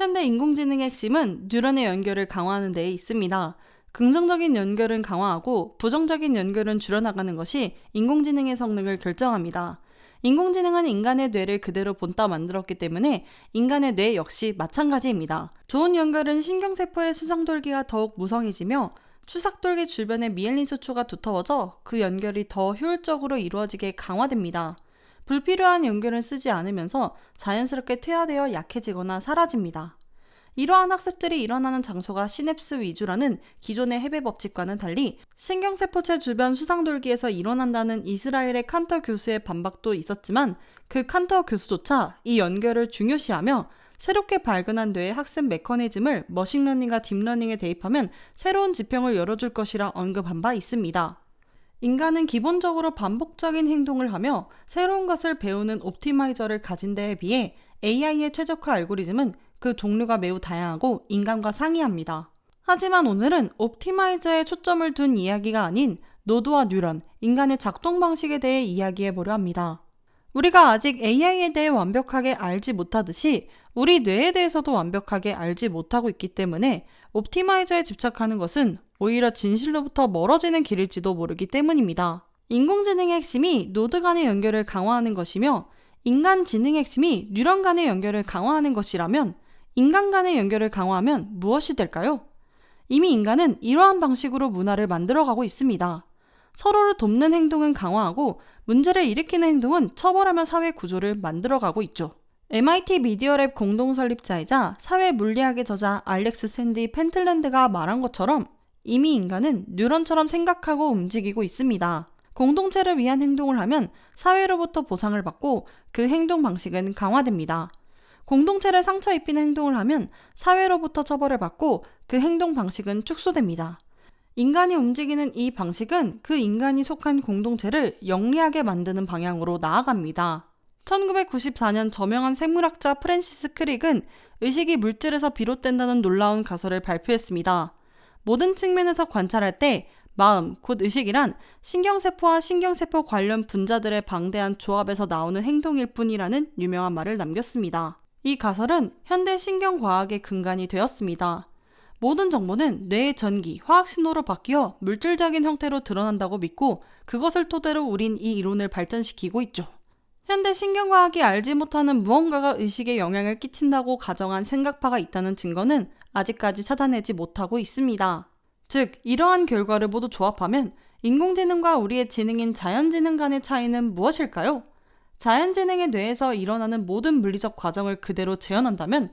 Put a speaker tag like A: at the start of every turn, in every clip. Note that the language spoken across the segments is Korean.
A: 현대 인공지능의 핵심은 뉴런의 연결을 강화하는 데에 있습니다. 긍정적인 연결은 강화하고 부정적인 연결은 줄여나가는 것이 인공지능의 성능을 결정합니다. 인공지능은 인간의 뇌를 그대로 본따 만들었기 때문에 인간의 뇌 역시 마찬가지입니다. 좋은 연결은 신경세포의 수상돌기가 더욱 무성해지며 추삭돌기 주변의 미엘린 수초가 두터워져 그 연결이 더 효율적으로 이루어지게 강화됩니다. 불필요한 연결은 쓰지 않으면서 자연스럽게 퇴화되어 약해지거나 사라집니다. 이러한 학습들이 일어나는 장소가 시냅스 위주라는 기존의 해배 법칙과는 달리 신경세포체 주변 수상돌기에서 일어난다는 이스라엘의 칸터 교수의 반박도 있었지만 그 칸터 교수조차 이 연결을 중요시하며 새롭게 발견한 뇌의 학습 메커니즘을 머신러닝과 딥러닝에 대입하면 새로운 지평을 열어줄 것이라 언급한 바 있습니다. 인간은 기본적으로 반복적인 행동을 하며 새로운 것을 배우는 옵티마이저를 가진 데에 비해 AI의 최적화 알고리즘은 그 종류가 매우 다양하고 인간과 상이합니다. 하지만 오늘은 옵티마이저에 초점을 둔 이야기가 아닌 노드와 뉴런, 인간의 작동 방식에 대해 이야기해보려 합니다. 우리가 아직 AI에 대해 완벽하게 알지 못하듯이 우리 뇌에 대해서도 완벽하게 알지 못하고 있기 때문에 옵티마이저에 집착하는 것은 오히려 진실로부터 멀어지는 길일지도 모르기 때문입니다. 인공지능의 핵심이 노드 간의 연결을 강화하는 것이며 인간 지능의 핵심이 뉴런 간의 연결을 강화하는 것이라면 인간 간의 연결을 강화하면 무엇이 될까요? 이미 인간은 이러한 방식으로 문화를 만들어가고 있습니다. 서로를 돕는 행동은 강화하고 문제를 일으키는 행동은 처벌하며 사회 구조를 만들어가고 있죠. MIT 미디어랩 공동 설립자이자 사회 물리학의 저자 알렉스 샌디 펜틀랜드가 말한 것처럼 이미 인간은 뉴런처럼 생각하고 움직이고 있습니다. 공동체를 위한 행동을 하면 사회로부터 보상을 받고 그 행동 방식은 강화됩니다. 공동체를 상처 입히는 행동을 하면 사회로부터 처벌을 받고 그 행동 방식은 축소됩니다. 인간이 움직이는 이 방식은 그 인간이 속한 공동체를 영리하게 만드는 방향으로 나아갑니다. 1994년 저명한 생물학자 프랜시스 크릭은 의식이 물질에서 비롯된다는 놀라운 가설을 발표했습니다. 모든 측면에서 관찰할 때 마음, 곧 의식이란 신경세포와 신경세포 관련 분자들의 방대한 조합에서 나오는 행동일 뿐이라는 유명한 말을 남겼습니다. 이 가설은 현대 신경과학의 근간이 되었습니다. 모든 정보는 뇌의 전기, 화학신호로 바뀌어 물질적인 형태로 드러난다고 믿고 그것을 토대로 우린 이 이론을 발전시키고 있죠. 현대 신경과학이 알지 못하는 무언가가 의식에 영향을 끼친다고 가정한 생각파가 있다는 증거는 아직까지 찾아내지 못하고 있습니다. 즉, 이러한 결과를 모두 조합하면 인공지능과 우리의 지능인 자연지능 간의 차이는 무엇일까요? 자연지능의 뇌에서 일어나는 모든 물리적 과정을 그대로 재현한다면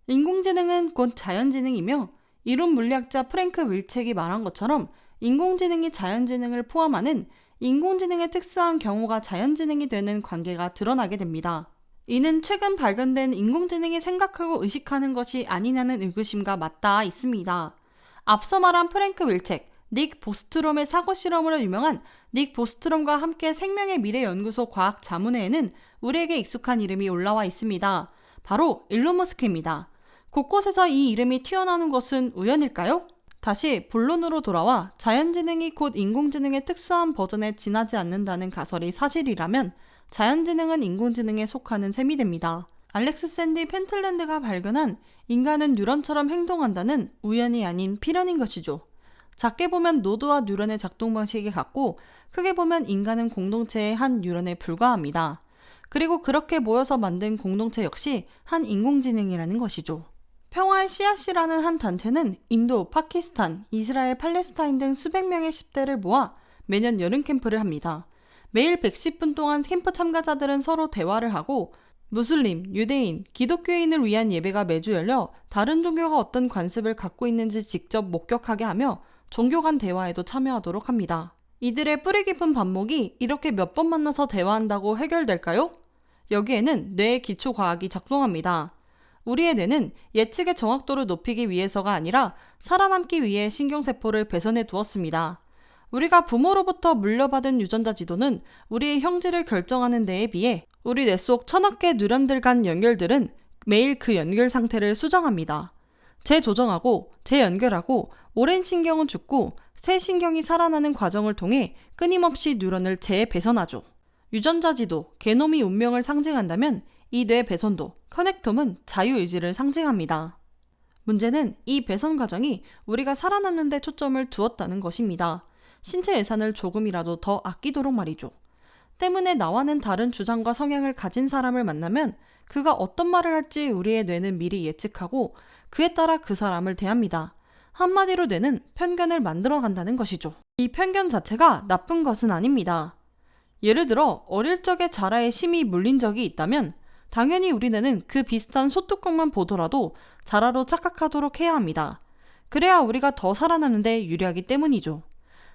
A: 인공지능은 곧 자연지능이며 이론 물리학자 프랭크 윌책이 말한 것처럼 인공지능이 자연지능을 포함하는 인공지능의 특수한 경우가 자연지능이 되는 관계가 드러나게 됩니다. 이는 최근 발견된 인공지능이 생각하고 의식하는 것이 아니냐는 의구심과 맞닿아 있습니다. 앞서 말한 프랭크 윌책, 닉 보스트롬의 사고 실험으로 유명한 닉 보스트롬과 함께 생명의 미래 연구소 과학 자문회에는 우리에게 익숙한 이름이 올라와 있습니다. 바로 일론 머스크입니다. 곳곳에서 이 이름이 튀어나오는 것은 우연일까요? 다시 본론으로 돌아와 자연지능이 곧 인공지능의 특수한 버전에 지나지 않는다는 가설이 사실이라면 자연지능은 인공지능에 속하는 셈이 됩니다. 알렉스 샌디 펜틀랜드가 발견한 인간은 뉴런처럼 행동한다는 우연이 아닌 필연인 것이죠. 작게 보면 노드와 뉴런의 작동 방식이 같고 크게 보면 인간은 공동체의 한 뉴런에 불과합니다. 그리고 그렇게 모여서 만든 공동체 역시 한 인공지능이라는 것이죠. 평화의 씨앗이라는 한 단체는 인도, 파키스탄, 이스라엘, 팔레스타인 등 수백 명의 10대를 모아 매년 여름 캠프를 합니다. 매일 110분 동안 캠프 참가자들은 서로 대화를 하고 무슬림, 유대인, 기독교인을 위한 예배가 매주 열려 다른 종교가 어떤 관습을 갖고 있는지 직접 목격하게 하며 종교 간 대화에도 참여하도록 합니다. 이들의 뿌리 깊은 반목이 이렇게 몇 번 만나서 대화한다고 해결될까요? 여기에는 뇌의 기초과학이 작동합니다. 우리의 뇌는 예측의 정확도를 높이기 위해서가 아니라 살아남기 위해 신경세포를 배선해 두었습니다. 우리가 부모로부터 물려받은 유전자 지도는 우리의 형질을 결정하는 데에 비해 우리 뇌 속 천억 개 뉴런들 간 연결들은 매일 그 연결 상태를 수정합니다. 재조정하고 재연결하고 오랜 신경은 죽고 새 신경이 살아나는 과정을 통해 끊임없이 뉴런을 재배선하죠. 유전자 지도, 게놈이 운명을 상징한다면 이 뇌 배선도, 커넥톰은 자유의지를 상징합니다. 문제는 이 배선 과정이 우리가 살아남는 데 초점을 두었다는 것입니다. 신체 예산을 조금이라도 더 아끼도록 말이죠. 때문에 나와는 다른 주장과 성향을 가진 사람을 만나면 그가 어떤 말을 할지 우리의 뇌는 미리 예측하고 그에 따라 그 사람을 대합니다. 한마디로 뇌는 편견을 만들어 간다는 것이죠. 이 편견 자체가 나쁜 것은 아닙니다. 예를 들어 어릴 적에 자라에 심히 물린 적이 있다면 당연히 우리 뇌는 그 비슷한 소뚜껑만 보더라도 자라로 착각하도록 해야 합니다. 그래야 우리가 더 살아남는 데 유리하기 때문이죠.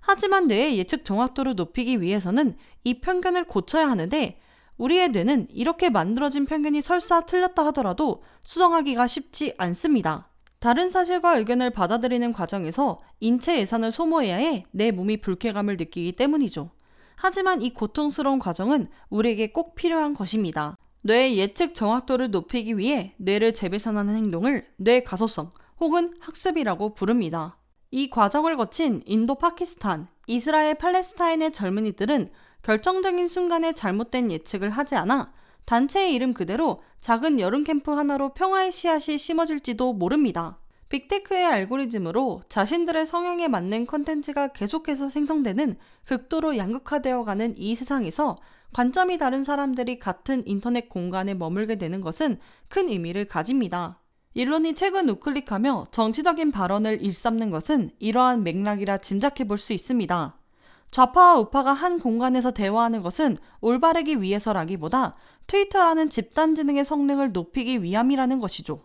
A: 하지만 뇌의 예측 정확도를 높이기 위해서는 이 편견을 고쳐야 하는데 우리의 뇌는 이렇게 만들어진 편견이 설사 틀렸다 하더라도 수정하기가 쉽지 않습니다. 다른 사실과 의견을 받아들이는 과정에서 인체 예산을 소모해야 해 내 몸이 불쾌감을 느끼기 때문이죠. 하지만 이 고통스러운 과정은 우리에게 꼭 필요한 것입니다. 뇌의 예측 정확도를 높이기 위해 뇌를 재배선하는 행동을 뇌 가소성 혹은 학습이라고 부릅니다. 이 과정을 거친 인도, 파키스탄, 이스라엘, 팔레스타인의 젊은이들은 결정적인 순간에 잘못된 예측을 하지 않아 단체의 이름 그대로 작은 여름 캠프 하나로 평화의 씨앗이 심어질지도 모릅니다. 빅테크의 알고리즘으로 자신들의 성향에 맞는 콘텐츠가 계속해서 생성되는 극도로 양극화되어가는 이 세상에서 관점이 다른 사람들이 같은 인터넷 공간에 머물게 되는 것은 큰 의미를 가집니다. 일론이 최근 우클릭하며 정치적인 발언을 일삼는 것은 이러한 맥락이라 짐작해 볼 수 있습니다. 좌파와 우파가 한 공간에서 대화하는 것은 올바르기 위해서라기보다 트위터라는 집단지능의 성능을 높이기 위함이라는 것이죠.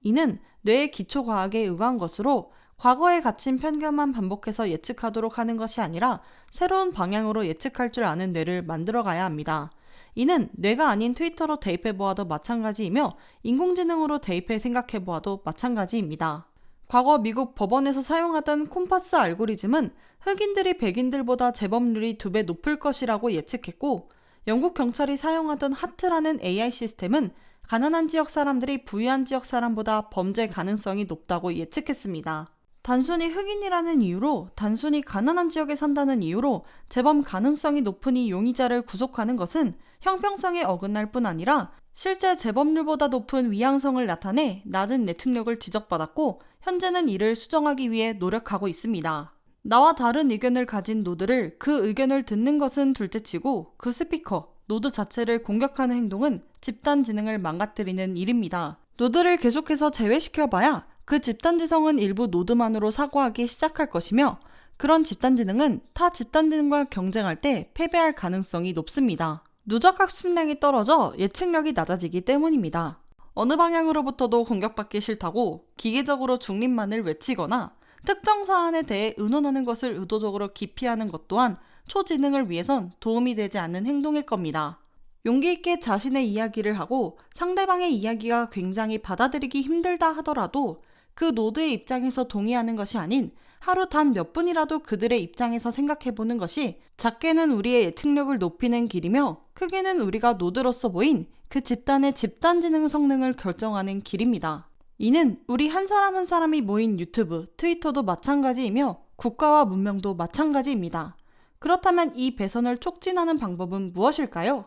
A: 이는 뇌의 기초과학에 의거한 것으로 과거에 갇힌 편견만 반복해서 예측하도록 하는 것이 아니라 새로운 방향으로 예측할 줄 아는 뇌를 만들어가야 합니다. 이는 뇌가 아닌 트위터로 대입해보아도 마찬가지이며 인공지능으로 대입해 생각해보아도 마찬가지입니다. 과거 미국 법원에서 사용하던 콤파스 알고리즘은 흑인들이 백인들보다 재범률이 2배 높을 것이라고 예측했고 영국 경찰이 사용하던 하트라는 AI 시스템은 가난한 지역 사람들이 부유한 지역 사람보다 범죄 가능성이 높다고 예측했습니다. 단순히 흑인이라는 이유로, 단순히 가난한 지역에 산다는 이유로 재범 가능성이 높은 이 용의자를 구속하는 것은 형평성에 어긋날 뿐 아니라 실제 재범률보다 높은 위양성을 나타내 낮은 예측력을 지적받았고 현재는 이를 수정하기 위해 노력하고 있습니다. 나와 다른 의견을 가진 노드를 그 의견을 듣는 것은 둘째치고 그 스피커, 노드 자체를 공격하는 행동은 집단 지능을 망가뜨리는 일입니다. 노드를 계속해서 제외시켜봐야 그 집단지성은 일부 노드만으로 사고하기 시작할 것이며 그런 집단지능은 타 집단지능과 경쟁할 때 패배할 가능성이 높습니다. 누적 학습량이 떨어져 예측력이 낮아지기 때문입니다. 어느 방향으로부터도 공격받기 싫다고 기계적으로 중립만을 외치거나 특정 사안에 대해 의논하는 것을 의도적으로 기피하는 것 또한 초지능을 위해선 도움이 되지 않는 행동일 겁니다. 용기 있게 자신의 이야기를 하고 상대방의 이야기가 굉장히 받아들이기 힘들다 하더라도 그 노드의 입장에서 동의하는 것이 아닌 하루 단 몇 분이라도 그들의 입장에서 생각해보는 것이 작게는 우리의 예측력을 높이는 길이며 크게는 우리가 노드로서 보인 그 집단의 집단지능 성능을 결정하는 길입니다. 이는 우리 한 사람 한 사람이 모인 유튜브, 트위터도 마찬가지이며 국가와 문명도 마찬가지입니다. 그렇다면 이 배선을 촉진하는 방법은 무엇일까요?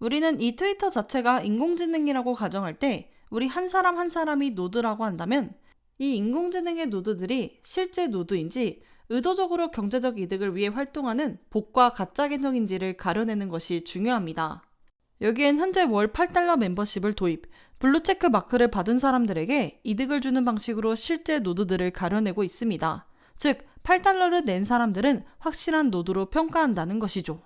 A: 우리는 이 트위터 자체가 인공지능이라고 가정할 때 우리 한 사람 한 사람이 노드라고 한다면 이 인공지능의 노드들이 실제 노드인지 의도적으로 경제적 이득을 위해 활동하는 복과 가짜 계정인지를 가려내는 것이 중요합니다. 여기엔 현재 월 $8 멤버십을 도입, 블루체크 마크를 받은 사람들에게 이득을 주는 방식으로 실제 노드들을 가려내고 있습니다. 즉, $8를 낸 사람들은 확실한 노드로 평가한다는 것이죠.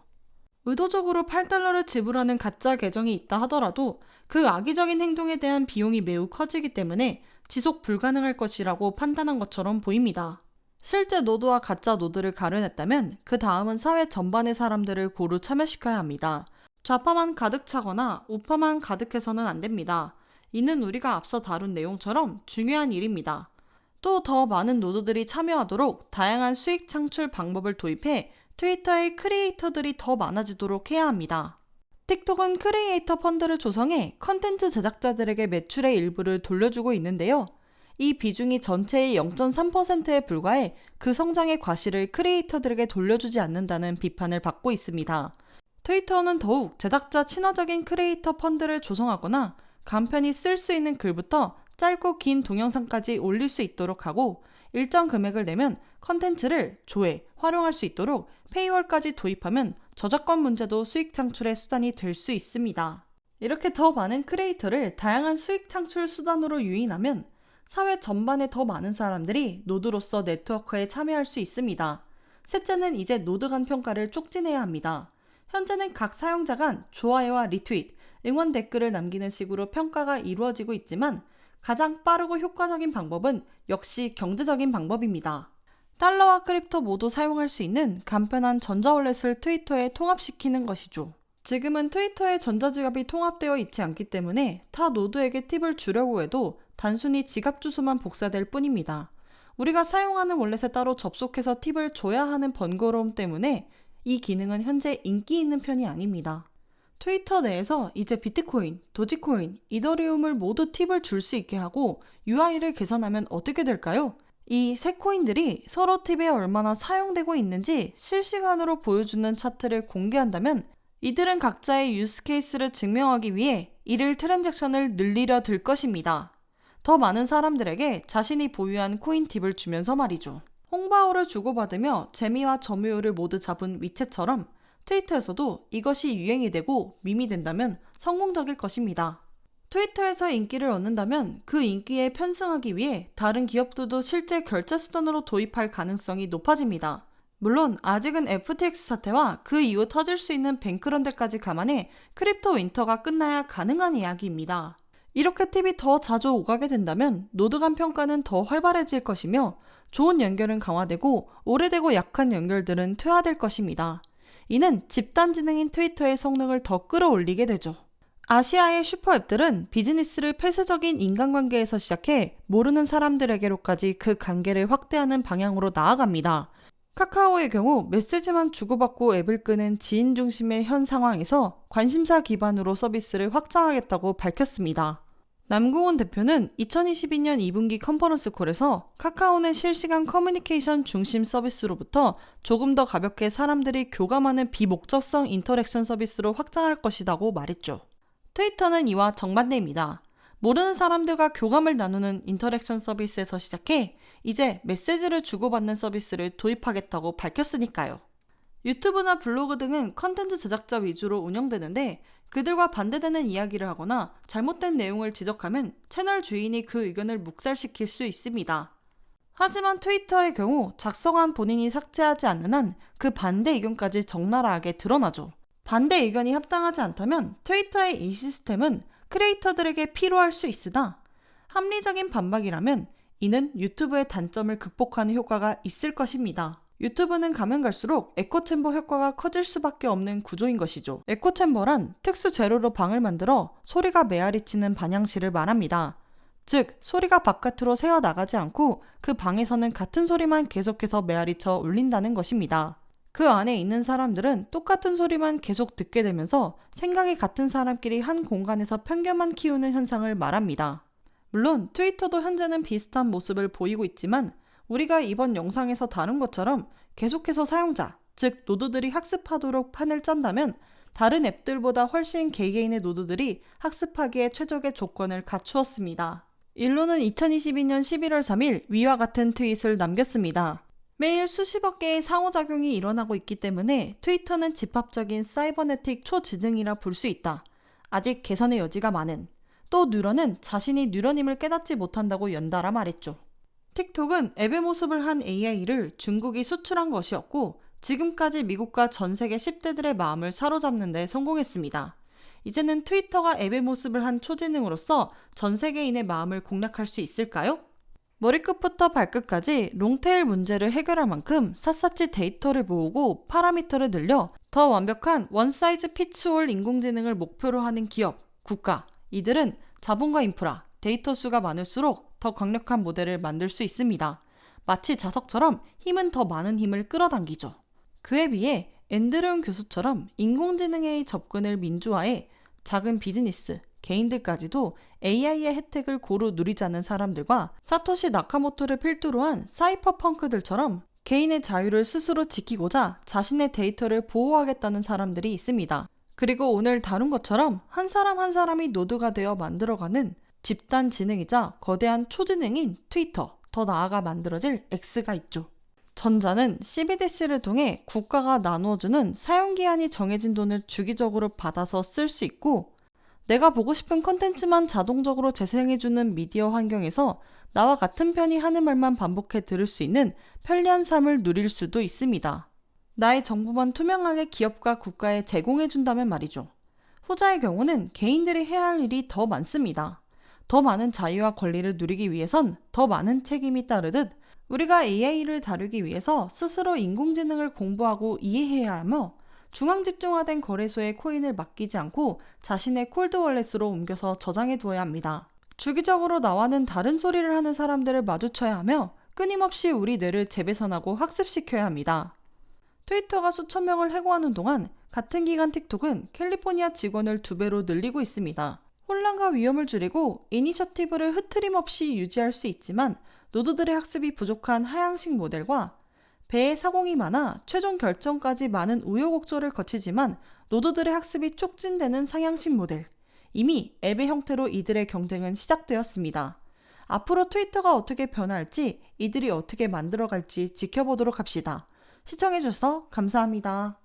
A: 의도적으로 $8를 지불하는 가짜 계정이 있다 하더라도 그 악의적인 행동에 대한 비용이 매우 커지기 때문에 지속 불가능할 것이라고 판단한 것처럼 보입니다. 실제 노드와 가짜 노드를 가려냈다면 그 다음은 사회 전반의 사람들을 고루 참여시켜야 합니다. 좌파만 가득 차거나 우파만 가득해서는 안 됩니다. 이는 우리가 앞서 다룬 내용처럼 중요한 일입니다. 또 더 많은 노드들이 참여하도록 다양한 수익 창출 방법을 도입해 트위터의 크리에이터들이 더 많아지도록 해야 합니다. 틱톡은 크리에이터 펀드를 조성해 컨텐츠 제작자들에게 매출의 일부를 돌려주고 있는데요. 이 비중이 전체의 0.3%에 불과해 그 성장의 과실을 크리에이터들에게 돌려주지 않는다는 비판을 받고 있습니다. 트위터는 더욱 제작자 친화적인 크리에이터 펀드를 조성하거나 간편히 쓸 수 있는 글부터 짧고 긴 동영상까지 올릴 수 있도록 하고 일정 금액을 내면 컨텐츠를 조회, 활용할 수 있도록 페이월까지 도입하면 저작권 문제도 수익 창출의 수단이 될 수 있습니다. 이렇게 더 많은 크리에이터를 다양한 수익 창출 수단으로 유인하면 사회 전반에 더 많은 사람들이 노드로서 네트워크에 참여할 수 있습니다. 셋째는 이제 노드 간 평가를 촉진해야 합니다. 현재는 각 사용자 간 좋아요와 리트윗, 응원 댓글을 남기는 식으로 평가가 이루어지고 있지만 가장 빠르고 효과적인 방법은 역시 경제적인 방법입니다. 달러와 크립토 모두 사용할 수 있는 간편한 전자월렛을 트위터에 통합시키는 것이죠. 지금은 트위터에 전자지갑이 통합되어 있지 않기 때문에 타 노드에게 팁을 주려고 해도 단순히 지갑 주소만 복사될 뿐입니다. 우리가 사용하는 월렛에 따로 접속해서 팁을 줘야 하는 번거로움 때문에 이 기능은 현재 인기 있는 편이 아닙니다. 트위터 내에서 이제 비트코인, 도지코인, 이더리움을 모두 팁을 줄 수 있게 하고 UI를 개선하면 어떻게 될까요? 이 새 코인들이 서로 팁에 얼마나 사용되고 있는지 실시간으로 보여주는 차트를 공개한다면 이들은 각자의 유스케이스를 증명하기 위해 일일 트랜잭션을 늘리려 들 것입니다. 더 많은 사람들에게 자신이 보유한 코인 팁을 주면서 말이죠. 홍바오를 주고받으며 재미와 점유율을 모두 잡은 위챗처럼 트위터에서도 이것이 유행이 되고 밈이 된다면 성공적일 것입니다. 트위터에서 인기를 얻는다면 그 인기에 편승하기 위해 다른 기업들도 실제 결제 수단으로 도입할 가능성이 높아집니다. 물론 아직은 FTX 사태와 그 이후 터질 수 있는 뱅크런들까지 감안해 크립토 윈터가 끝나야 가능한 이야기입니다. 이렇게 팁이 더 자주 오가게 된다면 노드 간 평가는 더 활발해질 것이며 좋은 연결은 강화되고 오래되고 약한 연결들은 퇴화될 것입니다. 이는 집단지능인 트위터의 성능을 더 끌어올리게 되죠. 아시아의 슈퍼앱들은 비즈니스를 폐쇄적인 인간관계에서 시작해 모르는 사람들에게로까지 그 관계를 확대하는 방향으로 나아갑니다. 카카오의 경우 메시지만 주고받고 앱을 끄는 지인 중심의 현 상황에서 관심사 기반으로 서비스를 확장하겠다고 밝혔습니다. 남궁훈 대표는 2022년 2분기 컨퍼런스 콜에서 카카오는 실시간 커뮤니케이션 중심 서비스로부터 조금 더 가볍게 사람들이 교감하는 비목적성 인터랙션 서비스로 확장할 것이라고 말했죠. 트위터는 이와 정반대입니다. 모르는 사람들과 교감을 나누는 인터랙션 서비스에서 시작해 이제 메시지를 주고받는 서비스를 도입하겠다고 밝혔으니까요. 유튜브나 블로그 등은 컨텐츠 제작자 위주로 운영되는데 그들과 반대되는 이야기를 하거나 잘못된 내용을 지적하면 채널 주인이 그 의견을 묵살시킬 수 있습니다. 하지만 트위터의 경우 작성한 본인이 삭제하지 않는 한 그 반대 의견까지 적나라하게 드러나죠. 반대 의견이 합당하지 않다면 트위터의 이 시스템은 크리에이터들에게 필요할 수 있으나 합리적인 반박이라면 이는 유튜브의 단점을 극복하는 효과가 있을 것입니다. 유튜브는 가면 갈수록 에코챔버 효과가 커질 수밖에 없는 구조인 것이죠. 에코챔버란 특수 재료로 방을 만들어 소리가 메아리치는 반향실을 말합니다. 즉, 소리가 바깥으로 새어나가지 않고 그 방에서는 같은 소리만 계속해서 메아리쳐 울린다는 것입니다. 그 안에 있는 사람들은 똑같은 소리만 계속 듣게 되면서 생각이 같은 사람끼리 한 공간에서 편견만 키우는 현상을 말합니다. 물론 트위터도 현재는 비슷한 모습을 보이고 있지만 우리가 이번 영상에서 다룬 것처럼 계속해서 사용자, 즉 노드들이 학습하도록 판을 짠다면 다른 앱들보다 훨씬 개개인의 노드들이 학습하기에 최적의 조건을 갖추었습니다. 일론은 2022년 11월 3일 위와 같은 트윗을 남겼습니다. 매일 수십억 개의 상호작용이 일어나고 있기 때문에 트위터는 집합적인 사이버네틱 초지능이라 볼 수 있다. 아직 개선의 여지가 많은. 또 뉴런은 자신이 뉴런임을 깨닫지 못한다고 연달아 말했죠. 틱톡은 앱의 모습을 한 AI를 중국이 수출한 것이었고 지금까지 미국과 전 세계 10대들의 마음을 사로잡는 데 성공했습니다. 이제는 트위터가 앱의 모습을 한 초지능으로서 전 세계인의 마음을 공략할 수 있을까요? 머리끝부터 발끝까지 롱테일 문제를 해결할 만큼 샅샅이 데이터를 모으고 파라미터를 늘려 더 완벽한 원사이즈 피츠올 인공지능을 목표로 하는 기업, 국가, 이들은 자본과 인프라, 데이터 수가 많을수록 더 강력한 모델을 만들 수 있습니다. 마치 자석처럼 힘은 더 많은 힘을 끌어당기죠. 그에 비해 앤드류운 교수처럼 인공지능의 접근을 민주화해 작은 비즈니스, 개인들까지도 AI의 혜택을 고루 누리자는 사람들과 사토시 나카모토를 필두로 한 사이퍼펑크들처럼 개인의 자유를 스스로 지키고자 자신의 데이터를 보호하겠다는 사람들이 있습니다. 그리고 오늘 다룬 것처럼 한 사람 한 사람이 노드가 되어 만들어가는 집단 지능이자 거대한 초지능인 트위터, 더 나아가 만들어질 X가 있죠. 전자는 CBDC를 통해 국가가 나누어주는 사용기한이 정해진 돈을 주기적으로 받아서 쓸 수 있고, 내가 보고 싶은 콘텐츠만 자동적으로 재생해주는 미디어 환경에서 나와 같은 편이 하는 말만 반복해 들을 수 있는 편리한 삶을 누릴 수도 있습니다. 나의 정보만 투명하게 기업과 국가에 제공해준다면 말이죠. 후자의 경우는 개인들이 해야 할 일이 더 많습니다. 더 많은 자유와 권리를 누리기 위해선 더 많은 책임이 따르듯, 우리가 AI를 다루기 위해서 스스로 인공지능을 공부하고 이해해야 하며, 중앙 집중화된 거래소에 코인을 맡기지 않고 자신의 콜드월렛으로 옮겨서 저장해 두어야 합니다. 주기적으로 나와는 다른 소리를 하는 사람들을 마주쳐야 하며, 끊임없이 우리 뇌를 재배선하고 학습시켜야 합니다. 트위터가 수천 명을 해고하는 동안 같은 기간 틱톡은 캘리포니아 직원을 2배로 늘리고 있습니다. 혼란과 위험을 줄이고 이니셔티브를 흐트림 없이 유지할 수 있지만, 노드들의 학습이 부족한 하향식 모델과 배에 사공이 많아 최종 결정까지 많은 우여곡절을 거치지만 노드들의 학습이 촉진되는 상향식 모델, 이미 앱의 형태로 이들의 경쟁은 시작되었습니다. 앞으로 트위터가 어떻게 변할지, 이들이 어떻게 만들어갈지 지켜보도록 합시다. 시청해주셔서 감사합니다.